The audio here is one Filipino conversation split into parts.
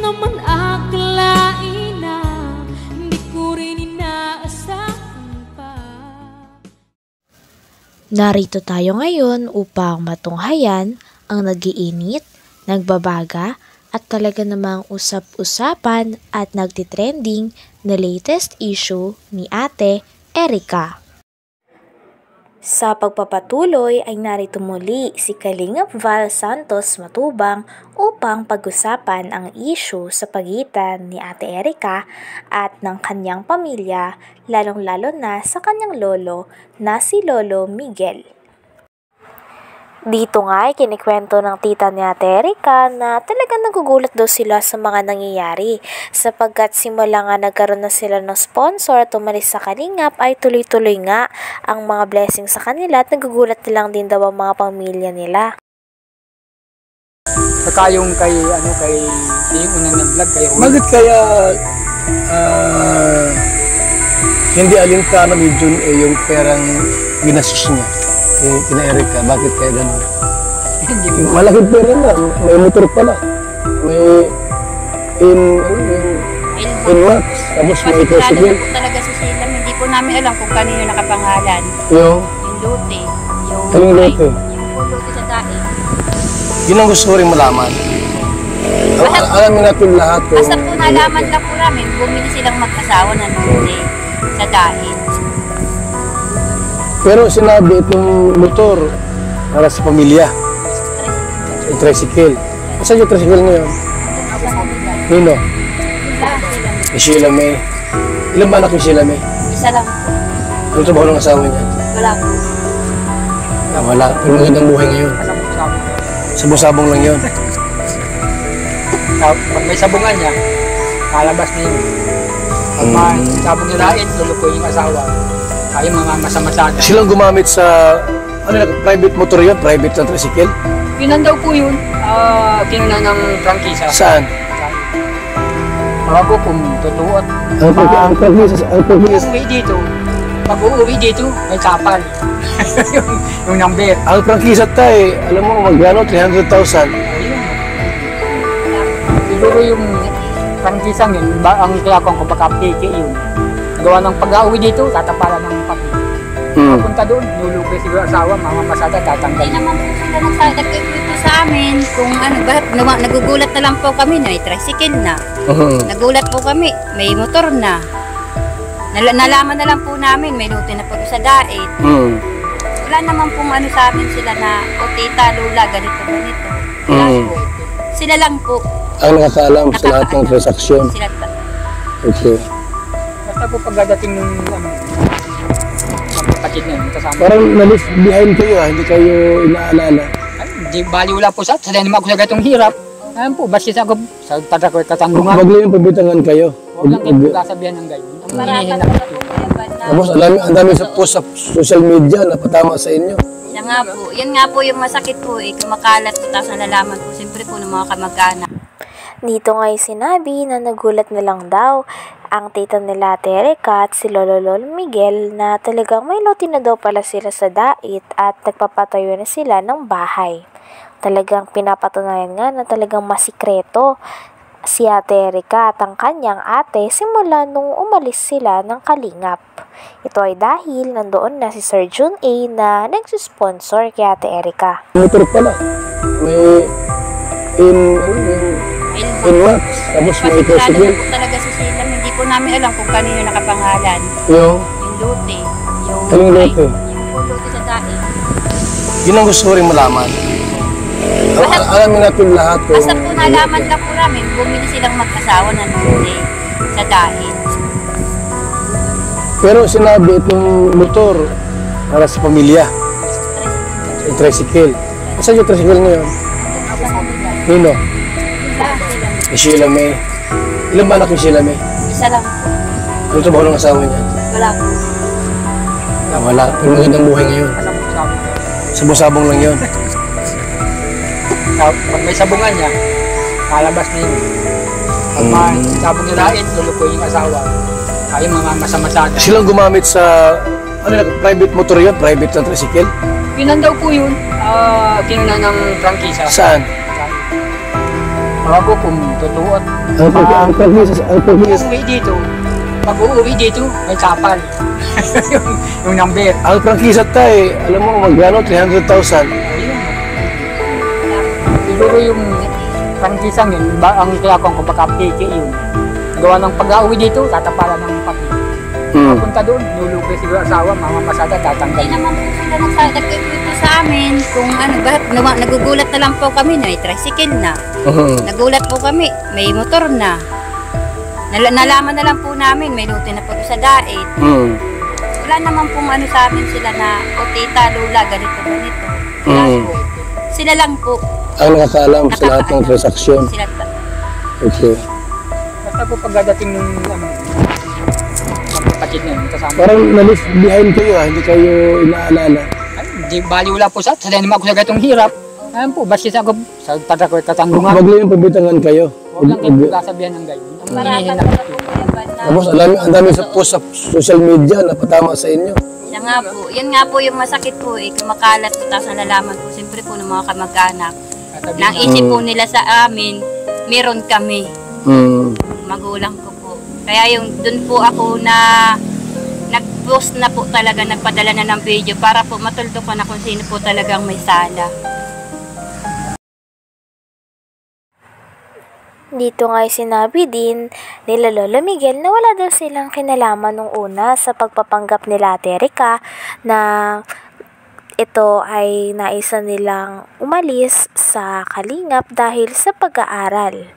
naman akalain na hindi ko rin inaasahan pa. Narito tayo ngayon upang matunghayan ang nagiinit, nagbabaga at talaga namang usap-usapan at nagtitrending na latest issue ni Ate Erica. Sa pagpapatuloy ay narito muli si Kalingap Val Santos Matubang upang pag-usapan ang issue sa pagitan ni Ate Erica at ng kanyang pamilya, lalong-lalo na sa kanyang lolo na si Lolo Miguel. Dito nga ay kinikwento ng tita ni Ate Erica na talagang nagugulat daw sila sa mga nangyayari sapagkat simula nga nagkaroon na sila ng sponsor at umalis sa Kalingap ay tuloy-tuloy nga ang mga blessings sa kanila at nagugulat lang din daw ang mga pamilya nila. Saka yung kay yung unang nag-vlog kayo. Bakit kaya hindi alintana ni Jun yung perang ginastos niya? Kina Erica, bakit kaya gano'n? Malaking pera na, may motor pala, may in wax, tapos may tricycle. Po talaga si Silam, hindi po namin alam kung kanino nakapangalan. Yung lote, anong lote? Yung lote sa daig. Yun ang gusto ko rin malaman. Alamin natin lahat. Basta po nalaman lang po namin, bumili silang mag-asawa ng lote sa daig. Pero sinabi itong motor para sa pamilya. Yung tricycle. Saan yung tricycle ngayon? Nino? Si Sheila May. Ilan ba anak ni Sheila May? Isa lang. Ano trabaho ng asawa niya? Wala po. Wala. Pero magandang buhay ngayon. Sabong-sabong lang yun. Pag may sabungan niya, kalabas na yun. Pag may sabong nirain, lulukoy yung asawa. Ay mga masamasada. Silang gumamit sa private motor yun? Private na tricycle? Yun daw po yun. Kinunan ng prangkisa. Saan? Mga ko kung totoo at Ang prangkisa? uuwi dito. Pag uuwi dito, may kapal. yung number. Ang prangkisa tayo, alam mo, magkano? 300,000. Siguro yung prangkisang yun, ang kaya kong pagka-peke yun. Gawa ng pag-uwi dito, tatapalan ng papel. Papunta doon, nulukoy siguro asawa, mga masada, tatanggal. Hindi naman po sila nagkwento sa amin kung ano, nagugulat na lang po kami na may tricycle na. Nagulat po kami, may motor na. Nalaman na lang po namin, may lote na po sa daig. Wala naman pong ano sa amin sila na, o tita, lola, ganito. Wala po. Sila lang po. Ang nakakaalam sa lahat ng transaksyon. Okay. Basta po pagdating ng kapatid na yun, kasama. Parang na-leave behind kayo hindi kayo inaalala. Ay, di bali wala po sa naman ako sa gatong hirap. Ayun po, basta sa pada ko katanggungan. Wag lang yung pabitangan kayo. Huwag lang kayo kasabihan ng gayon. Marata po po yan ba na? Tapos ang dami sa post sa social media na patama sa inyo. Yan nga po yung masakit po kumakalat po tapos nalalaman po siyempre po ng mga kamag-anak. Dito nga'y sinabi na nagulat na lang daw ang tita nila Ate Erica at si Lolo Miguel na talagang may lote na daw pala sila sa dait at nagpapatayo na sila ng bahay. Talagang pinapatunayan nga na talagang masikreto si Ate Erica at ang kanyang ate simula nung umalis sila ng Kalingap. Ito ay dahil nandoon na si Sir Jun A na nagsusponsor kay Ate Erica. Motor pala, may in wax, tapos may tricycle. Po talaga si Silam, hindi po namin alam kung kanino nakapangalan. Yung lote, anong lote? yung lote sa daig. Yun ang gusto ko rin malaman. Alamin natin lahat. Basta po nalaman lang po namin, bumili silang mag-asawa ng lote sa daig. Pero sinabi itong motor para sa pamilya. Yung tricycle. Saan yung tricycle ngayon? Nino? Si Sheila May. Ilan ba anak ni Sheila May? Isa lang. Ano trabaho ng asawa niya? Wala po. Wala. Pero magandang buhay ngayon. Sabong-sabong lang yun. Pag may sabungan niya, kalabas na yun. Pag may sabong nirain, lulukoy yung asawa. Ay mga masamasada. Silang gumamit sa private motor yun? Private na tricycle? Yun daw po yun. Kinunan ng prangkisa. Saan? Ewan ko kung totoo. Ang prangkisa, Uwi dito, pag uuwi dito, may kapal. yung number. ang prangkisa tayo, alam mo, magkano, 300,000. Ayun. Siguro yung prangkisang yun, ang kaya kung baka peke yun. Gawa ng pag-uwi dito, tatapalan ng papel. Punta doon, nulugay siguro asawa, mamamasada, Hindi tatanggalin. naman po sila nagkikwento sa amin kung ano, bakit nagugulat na lang po kami na may tricycle na. Nagulat po kami, may motor na. Nalaman na lang po namin, may luti na po sa dait. Wala naman pong ano sa amin sila na, o tita, lola, ganito. Wala po. Sila lang po. Ang nakakaalam sa lahat ng transaksyon. Sila, Okay. Basta po pagdating ng magkapatid na yun, kasama. Parang na-leave behind kayo, hindi kayo inaalala. Ay, di bali wala po sa naman ako sa gatong hirap. Ayun po, basta ako sa patakoy katanggungan. Wag lang yung pabitangan kayo. Huwag lang kayo kasabihan ng gayon. Ang marami hinihinap na po yung banda. Tapos ang dami sa post sa social media na patama sa inyo. Siya nga po, yun nga po yung masakit po kumakalat po, tapos nalalaman po, siyempre po ng mga kamag-anak. Nang isip po nila sa amin, meron kami, magulang ko po. Kaya yung dun po ako na nag-post na po talaga, nagpadala na ng video para po matuldukan na kung sino po talagang may sala. Dito nga ay sinabi din nila Lolo Miguel na wala daw silang kinalaman nung una sa pagpapanggap nila Ate Erica na ito ay naisa nilang umalis sa Kalingap dahil sa pag-aaral.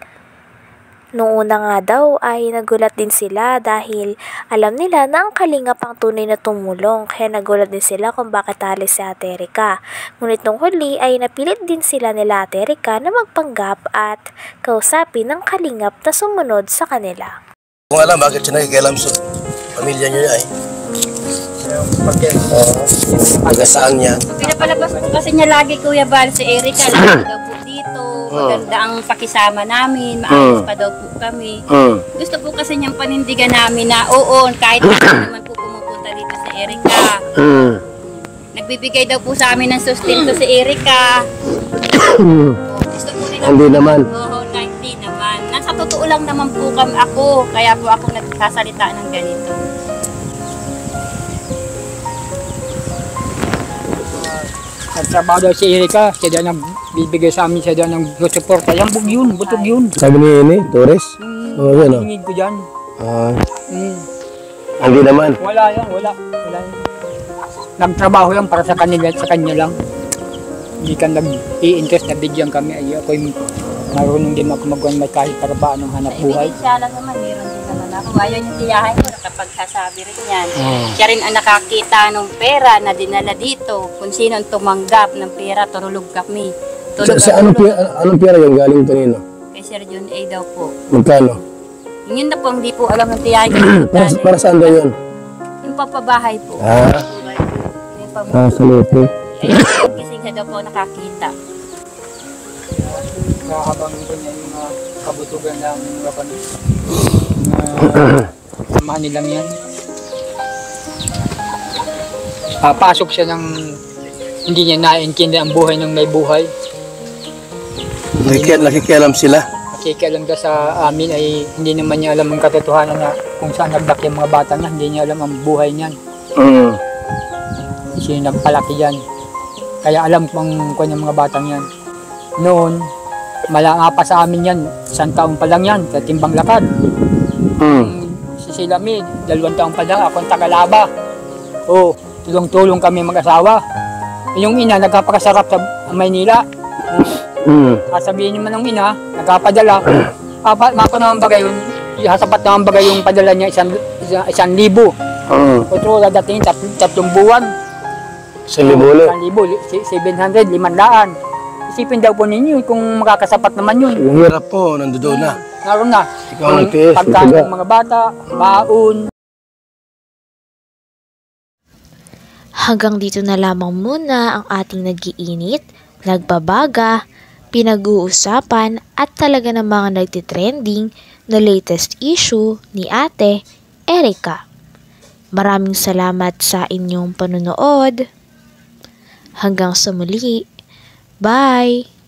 Noong una nga daw ay nagulat din sila dahil alam nila na ang Kalingap ang tunay na tumulong, kaya nagulat din sila kung bakit alis si Ate Erica. Ngunit nung huli ay napilit din sila nila Ate Erica na magpanggap at kausapin ng Kalingap na sumunod sa kanila. Kung alam bakit siya nakikialam sa pamilya niyo ay pag-asaan niya. Pinapalabas po kasi niya lagi Kuya Bal si Erica, lagi daw po dito, maganda ang pakisama namin, maayos pa daw po kami. Gusto po kasi niyang panindigan namin na oo, kahit hindi naman po pumupunta dito si Erica. Nagbibigay daw po sa amin ng sustento si Erica. Gusto po nila Hindi naman. Oo, hindi naman. Nasa totoo lang naman po ako, kaya po ako nagsasalita ng ganito. Nagtrabaho daw si Erica, siya daw nang bibigay sa amin, siya daw nang suporta. Yan, butog yun. Sabi ni Ini, Torres? Oo, yan o. Hingid ko dyan. Hindi naman. Wala yan. Nagtrabaho yan para sa kanila, sa kanya lang. Hindi ka nag-i-interest na bigyan kami. Ay, ako'y marunong din ako magawa may kahit para ba anong hanap buhay. Siya lang naman, meron din naman ako. Ayaw yung tiyahin ko, nakapagsasabi rin yan. Siya rin ang nakakita ng pera na dinala dito. Kung sino ang tumanggap ng pera, turulog kami. Anong pera yung galing kanino? Kay Sir John A. daw po. Magkano? Yun na po, hindi po alam ng tiyahin ko. Para saan daw yun? Yung papabahay po. Yung Sa lote. kasi siya daw po nakakita. Habang ganyan yung kabutugan ng samahan nilang yan. Pasok siya ng hindi niya naiintindihan ang buhay ng may buhay. Nakikialam sila. Nakikialam ka sa amin ay hindi naman niya alam ang katotohanan na kung saan nagbak yung mga bata niya, hindi niya alam ang buhay niyan. Siya nagpalaki yan. Kaya alam kung yung mga batang yan. Noon, malanga pa sa amin yan, 1 taon pa lang yan, sa timbang lakad. Si Silami, 2 taon pa lang, ako ang tagalaba. Tulong-tulong kami mag-asawa. Yung ina, nagkapakasarap sa Maynila. Sabihin naman ng ina, nagkapadala. Mako naman bagay yun, sapat naman bagay yung padala niya 1,000. Otro dadating 3 buwan. 1,000 ulit. 700, 500. Isipin daw po ninyo kung makakasapat naman yun. Yung hirap po, nandoon na. Naroon na. Ikaw ang tiis, Pagkain itiga. ng mga bata, baon. Hanggang dito na lamang muna ang ating nag-iinit, nagbabaga, pinag-uusapan at talaga namang nagtitrending na latest issue ni Ate Erica. Maraming salamat sa inyong panonood. Hanggang sa muli. Bye!